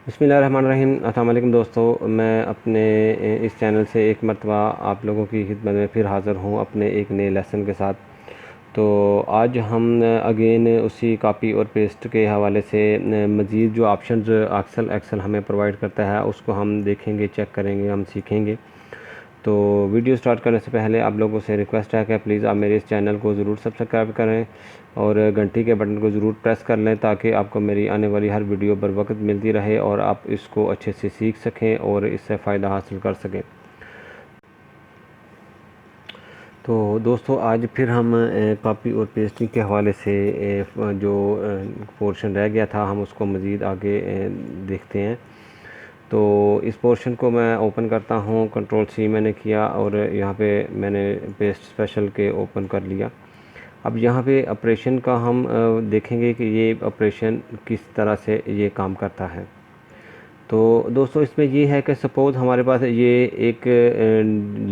बिस्मिल्लाहिर्रहमानिर्रहीम। अस्सलाम वालेकुम दोस्तों, मैं अपने इस चैनल से एक मरतबा आप लोगों की खिदमत में फिर हाज़िर हूँ अपने एक नए लेसन के साथ। तो आज हम अगेन उसी कॉपी और पेस्ट के हवाले से मज़ीद जो ऑप्शंस एक्सेल हमें प्रोवाइड करता है उसको हम देखेंगे, चेक करेंगे, हम सीखेंगे। तो वीडियो स्टार्ट करने से पहले आप लोगों से रिक्वेस्ट है कि प्लीज़ आप मेरे इस चैनल को ज़रूर सब्सक्राइब करें और घंटी के बटन को ज़रूर प्रेस कर लें ताकि आपको मेरी आने वाली हर वीडियो बर वक्त मिलती रहे और आप इसको अच्छे से सीख सकें और इससे फ़ायदा हासिल कर सकें। तो दोस्तों, आज फिर हम कॉपी और पेस्टिंग के हवाले से जो पोर्शन रह गया था हम उसको मज़ीद आगे देखते हैं। तो इस पोर्शन को मैं ओपन करता हूँ, कंट्रोल सी मैंने किया और यहाँ पे मैंने पेस्ट स्पेशल के ओपन कर लिया। अब यहाँ पे ऑपरेशन का हम देखेंगे कि ये ऑपरेशन किस तरह से ये काम करता है। तो दोस्तों, इसमें ये है कि सपोज़ हमारे पास ये एक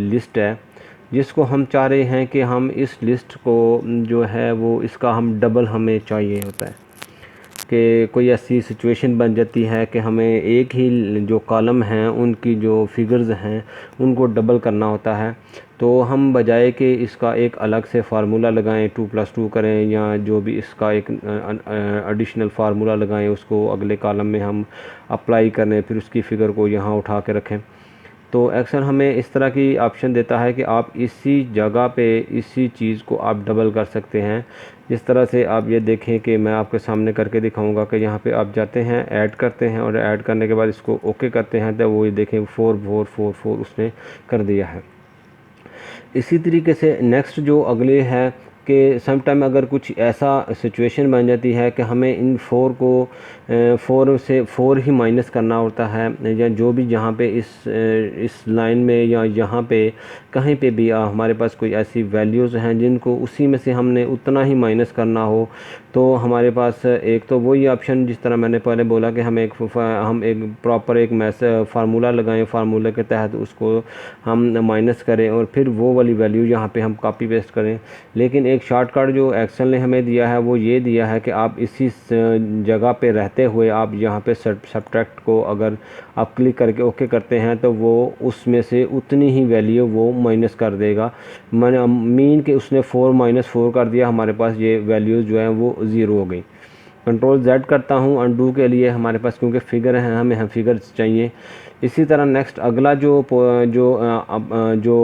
लिस्ट है जिसको हम चाह रहे हैं कि हम इस लिस्ट को जो है वो इसका हम डबल हमें चाहिए होता है कि कोई ऐसी सिचुएशन बन जाती है कि हमें एक ही जो कॉलम हैं उनकी जो फिगर्स हैं उनको डबल करना होता है। तो हम बजाय कि इसका एक अलग से फार्मूला लगाएं, 2+2 करें या जो भी इसका एक एडिशनल फार्मूला लगाएं, उसको अगले कॉलम में हम अप्लाई करें, फिर उसकी फ़िगर को यहाँ उठा के रखें। तो एक्सेल हमें इस तरह की ऑप्शन देता है कि आप इसी जगह पे इसी चीज़ को आप डबल कर सकते हैं। जिस तरह से आप ये देखें कि मैं आपके सामने करके दिखाऊंगा कि यहाँ पे आप जाते हैं, ऐड करते हैं और ऐड करने के बाद इसको ओके करते हैं तो वो ये देखें 4444 उसने कर दिया है। इसी तरीके से नेक्स्ट जो अगले है कि सम टाइम अगर कुछ ऐसा सिचुएशन बन जाती है कि हमें इन 4 को 4 से 4 ही माइनस करना होता है या जो भी जहाँ पे इस लाइन में या यहाँ पे कहीं पे भी हमारे पास कोई ऐसी वैल्यूज़ हैं जिनको उसी में से हमने उतना ही माइनस करना हो, तो हमारे पास एक तो वही ऑप्शन जिस तरह मैंने पहले बोला कि हम एक प्रॉपर एक फार्मूला लगाएं, फार्मूले के तहत उसको हम माइनस करें और फिर वो वाली वैल्यू यहाँ पे हम कॉपी पेस्ट करें। लेकिन एक शॉर्टकट जो एक्सेल ने हमें दिया है वो ये दिया है कि आप इसी जगह पे रहते हुए आप यहाँ पे सब्ट्रैक्ट को अगर आप क्लिक करके ओके करते हैं तो वो उसमें से उतनी ही वैल्यू वो माइनस कर देगा। मीन कि उसने 4 - 4 कर दिया, हमारे पास ये वैल्यूज़ जो हैं वो ज़ीरो हो गई। कंट्रोल Z करता हूँ अनडू के लिए, हमारे पास क्योंकि फ़िगर हैं हमें फिगर्स चाहिए। इसी तरह नेक्स्ट अगला जो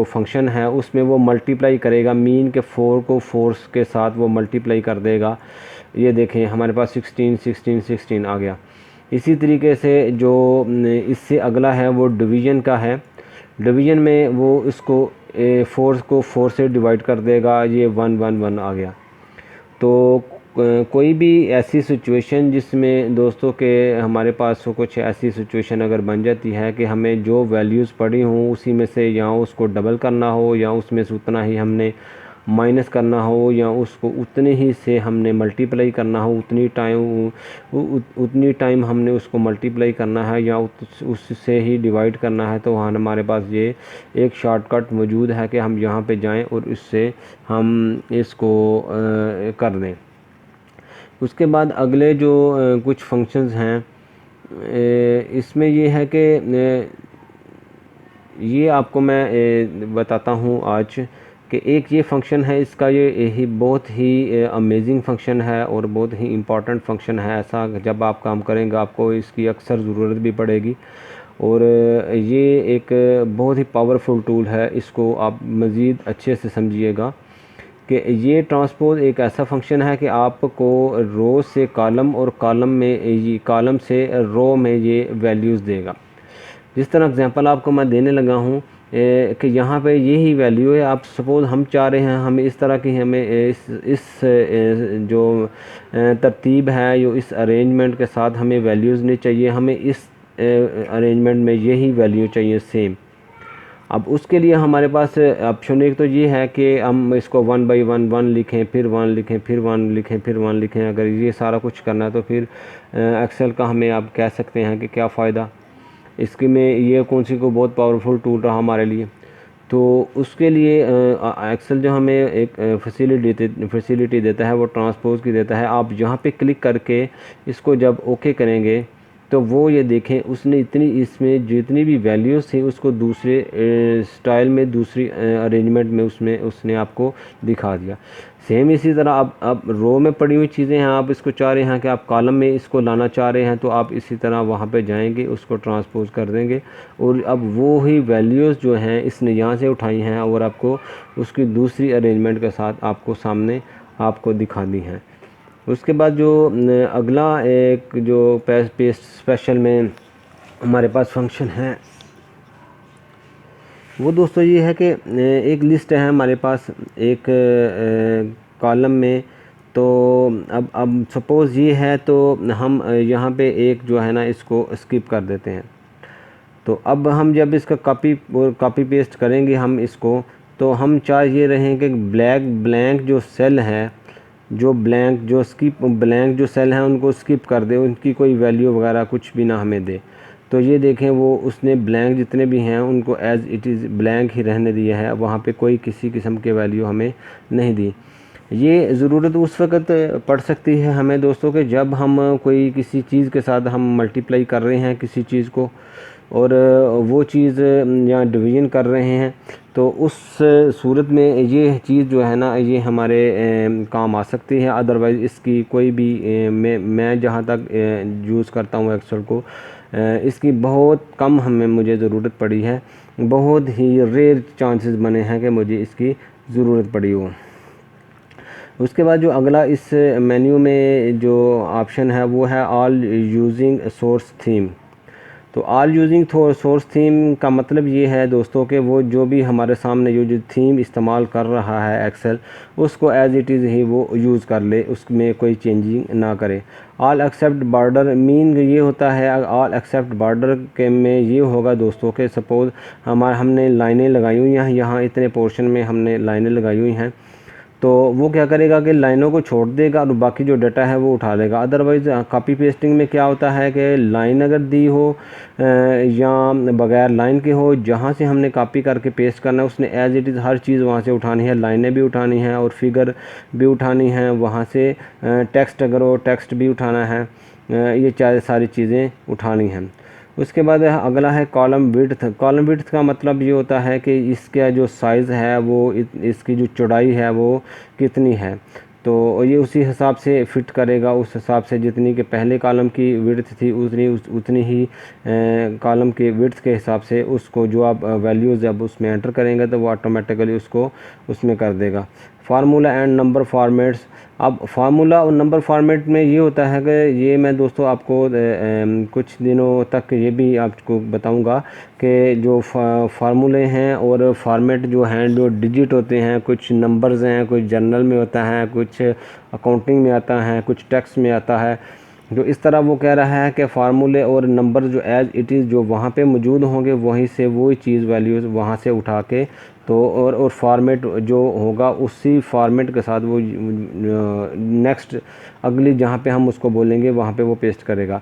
फंक्शन है उसमें वो मल्टीप्लाई करेगा, मीन के 4 को 4 के साथ वो मल्टीप्लाई कर देगा। ये देखें हमारे पास 16 16 16 आ गया। इसी तरीके से जो इससे अगला है वो डिवीज़न का है। डिवीज़न में वो इसको 4 को 4 से डिवाइड कर देगा, ये 1 1 1 आ गया। तो कोई भी ऐसी सिचुएशन जिसमें दोस्तों के हमारे पास कुछ ऐसी सिचुएशन अगर बन जाती है कि हमें जो वैल्यूज़ पड़ी हों उसी में से या उसको डबल करना हो या उसमें से उतना ही हमने माइनस करना हो या उसको उतने ही से हमने मल्टीप्लाई करना हो, उतनी टाइम हमने उसको मल्टीप्लाई करना है या उससे ही डिवाइड करना है, तो वहाँ हमारे पास ये एक शॉर्टकट मौजूद है कि हम यहाँ पे जाएं और इससे हम इसको कर दें। उसके बाद अगले जो कुछ फंक्शंस हैं इसमें ये है कि ये आपको मैं बताता हूँ आज कि एक ये फंक्शन है, इसका ये ही बहुत ही अमेजिंग फंक्शन है और बहुत ही इम्पॉर्टेंट फंक्शन है। ऐसा जब आप काम करेंगे आपको इसकी अक्सर ज़रूरत भी पड़ेगी और ये एक बहुत ही पावरफुल टूल है, इसको आप मज़ीद अच्छे से समझिएगा कि ये ट्रांसपोज एक ऐसा फंक्शन है कि आपको रो से कॉलम और कॉलम से रो में ये वैल्यूज़ देगा। जिस तरह एग्जांपल आपको मैं देने लगा हूँ कि यहाँ पे यही वैल्यू है। आप सपोज़ हम चाह रहे हैं हमें इस तरह की हमें इस जो तरतीब है जो इस अरेंजमेंट के साथ हमें वैल्यूज़ नहीं चाहिए, हमें इस अरेंजमेंट में यही वैल्यू चाहिए सेम। अब उसके लिए हमारे पास ऑप्शन एक तो ये है कि हम इसको 1 बाई 1 1 लिखें, फिर 1 लिखें, फिर 1 लिखें, फिर 1 लिखें। अगर ये सारा कुछ करना है तो फिर एक्सेल का हमें आप कह सकते हैं कि क्या फ़ायदा इसके में, ये कौन सी को बहुत पावरफुल टूल रहा हमारे लिए। तो उसके लिए एक्सेल जो हमें एक फैसिलिटी देता है वो ट्रांसपोज की देता है। आप यहाँ पे क्लिक करके इसको जब ओके करेंगे तो वो ये देखें उसने इतनी इसमें जितनी भी वैल्यूज़ थी उसको दूसरे स्टाइल में, दूसरी अरेंजमेंट में उसमें उसने आपको दिखा दिया। सेम इसी तरह अब रो में पड़ी हुई चीज़ें हैं, आप इसको चाह रहे हैं कि आप कॉलम में इसको लाना चाह रहे हैं, तो आप इसी तरह वहाँ पे जाएंगे, उसको ट्रांसपोज कर देंगे और अब वो ही वैल्यूज़ जो हैं इसने यहाँ से उठाई हैं और आपको उसकी दूसरी अरेंजमेंट के साथ आपको सामने आपको दिखानी है। उसके बाद जो अगला एक जो पेस्ट स्पेशल में हमारे पास फंक्शन है वो दोस्तों ये है कि एक लिस्ट है हमारे पास एक कॉलम में। तो अब सपोज़ ये है तो हम यहाँ पे एक जो है ना इसको स्किप कर देते हैं। तो अब हम जब इसका कॉपी पेस्ट करेंगे हम इसको, तो हम चाह ये रहें कि ब्लैंक जो सेल है, ब्लैंक जो सेल हैं उनको स्किप कर दे, उनकी कोई वैल्यू वगैरह कुछ भी ना हमें दे। तो ये देखें वो उसने ब्लैंक जितने भी हैं उनको एज़ इट इज़ ब्लैंक ही रहने दिया है, वहाँ पे कोई किसी किस्म के वैल्यू हमें नहीं दी। ये ज़रूरत उस वक़्त पड़ सकती है हमें दोस्तों कि जब हम कोई किसी चीज़ के साथ हम मल्टीप्लाई कर रहे हैं किसी चीज़ को, और वो चीज़ या डिवीज़न कर रहे हैं, तो उस सूरत में ये चीज़ जो है ना ये हमारे काम आ सकती है। अदरवाइज़ इसकी कोई भी मैं जहाँ तक यूज़ करता हूँ एक्सेल को, इसकी बहुत कम मुझे ज़रूरत पड़ी है, बहुत ही रेयर चांसेस बने हैं कि मुझे इसकी ज़रूरत पड़ी हो। उसके बाद जो अगला इस मेन्यू में जो ऑप्शन है वो है ऑल यूजिंग सोर्स थीम। तो ऑल यूजिंग सोर्स थीम का मतलब ये है दोस्तों कि वो जो भी हमारे सामने जो थीम इस्तेमाल कर रहा है एक्सेल, उसको एज़ इट इज़ ही वो यूज़ कर ले, उसमें कोई चेंजिंग ना करे। ऑल एक्सेप्ट बॉर्डर मीन ये होता है, ऑल एक्सेप्ट बॉर्डर के में ये होगा दोस्तों कि सपोज़ हमने लाइनें लगाई हुई हैं, यहाँ इतने पोर्शन में हमने लाइनें लगाई हुई हैं, तो वो क्या करेगा कि लाइनों को छोड़ देगा और बाकी जो डाटा है वो उठा लेगा। अदरवाइज़ कॉपी पेस्टिंग में क्या होता है कि लाइन अगर दी हो या बगैर लाइन के हो, जहाँ से हमने कॉपी करके पेस्ट करना है उसने एज़ इट इज़ हर चीज़ वहाँ से उठानी है, लाइनें भी उठानी हैं और फिगर भी उठानी है, वहाँ से टेक्स्ट अगर हो टेक्स्ट भी उठाना है, ये सारी चीज़ें उठानी हैं। उसके बाद अगला है कॉलम विड्थ। कॉलम विड्थ का मतलब ये होता है कि इसका जो साइज़ है वो इसकी जो चौड़ाई है वो कितनी है, तो ये उसी हिसाब से फिट करेगा, उस हिसाब से जितनी के पहले कॉलम की विड्थ थी उतनी ही कॉलम के विड्थ के हिसाब से उसको जो आप वैल्यूज़ जब उसमें एंटर करेंगे तो वो ऑटोमेटिकली उसको उसमें कर देगा। Formula and number formats. अब फार्मूला और नंबर फॉर्मेट में ये होता है कि ये मैं दोस्तों आपको कुछ दिनों तक ये भी आपको बताऊंगा कि जो फार्मूले हैं और फॉर्मेट जो हैं, जो डिजिट होते हैं, कुछ नंबर्स हैं, कुछ जर्नल में होता है, कुछ अकाउंटिंग में आता है, कुछ टैक्स में आता है। जो इस तरह वो कह रहा है कि फार्मूले और नंबर जो एज़ इट इज़ जो वहाँ पे मौजूद होंगे वहीं से वही चीज़ वैल्यूज़ वहाँ से उठा के तो और फॉर्मेट जो होगा उसी फॉर्मेट के साथ वो नेक्स्ट अगली जहाँ पे हम उसको बोलेंगे वहाँ पे वो पेस्ट करेगा।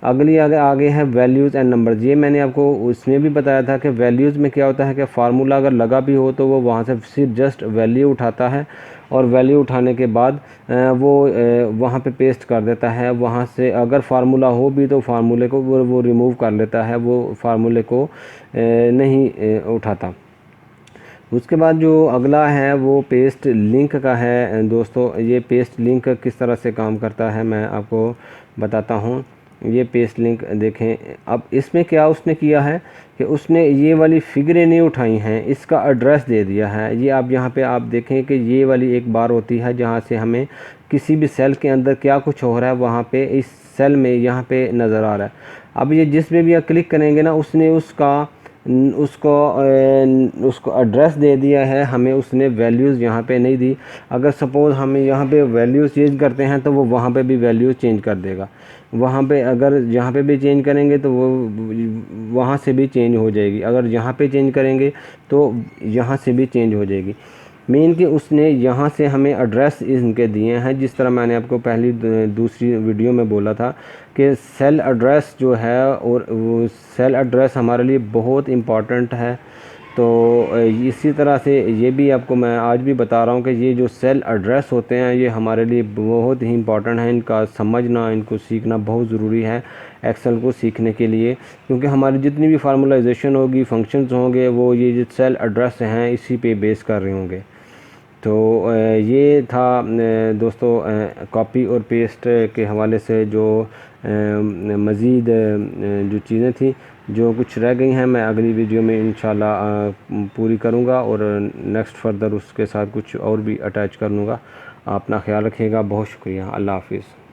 अगली आगे है वैल्यूज़ एंड नंबर्स। ये मैंने आपको उसमें भी बताया था कि वैल्यूज़ में क्या होता है कि फार्मूला अगर लगा भी हो तो वो वहाँ से सिर्फ जस्ट वैल्यू उठाता है और वैल्यू उठाने के बाद वो वहाँ पे पेस्ट कर देता है। वहाँ से अगर फार्मूला हो भी तो फार्मूले को वो रिमूव कर लेता है, वो फार्मूले को नहीं उठाता। उसके बाद जो अगला है वो पेस्ट लिंक का है दोस्तों। ये पेस्ट लिंक किस तरह से काम करता है मैं आपको बताता हूँ। ये पेस्ट लिंक देखें, अब इसमें क्या उसने किया है कि उसने ये वाली फिगरें नहीं उठाई हैं, इसका एड्रेस दे दिया है। ये आप यहाँ पे आप देखें कि ये वाली एक बार होती है जहाँ से हमें किसी भी सेल के अंदर क्या कुछ हो रहा है वहाँ पे इस सेल में यहाँ पे नज़र आ रहा है। अब ये जिस पे भी आप क्लिक करेंगे ना उसने उसको एड्रेस दे दिया है, हमें उसने वैल्यूज़ यहाँ पे नहीं दी। अगर सपोज़ हमें यहाँ पे वैल्यूज़ चेंज करते हैं तो वो वहाँ पे भी वैल्यूज़ चेंज कर देगा। वहाँ पे अगर यहाँ पे भी चेंज करेंगे तो वो वहाँ से भी चेंज हो जाएगी, अगर यहाँ पे चेंज करेंगे तो यहाँ से भी चेंज हो जाएगी। मेन कि उसने यहाँ से हमें एड्रेस इनके दिए हैं, जिस तरह मैंने आपको पहली दूसरी वीडियो में बोला था कि सेल एड्रेस जो है और वो सेल एड्रेस हमारे लिए बहुत इम्पॉर्टेंट है तो इसी तरह से ये भी आपको मैं आज भी बता रहा हूँ कि ये जो सेल एड्रेस होते हैं ये हमारे लिए बहुत ही इंपॉर्टेंट है। इनका समझना, इनको सीखना बहुत ज़रूरी है एक्सेल को सीखने के लिए, क्योंकि हमारी जितनी भी फार्मूलाइजेशन होगी, फंक्शंस होंगे, वो ये जो सेल एड्रेस हैं इसी पे बेस कर रहे होंगे। तो ये था दोस्तों कॉपी और पेस्ट के हवाले से जो मज़ीद जो चीज़ें थी, जो कुछ रह गई हैं, मैं अगली वीडियो में इंशाल्लाह पूरी करूँगा और नेक्स्ट फर्दर उसके साथ कुछ और भी अटैच कर लूँगा। अपना ख्याल रखिएगा। बहुत शुक्रिया। अल्लाह हाफिज़।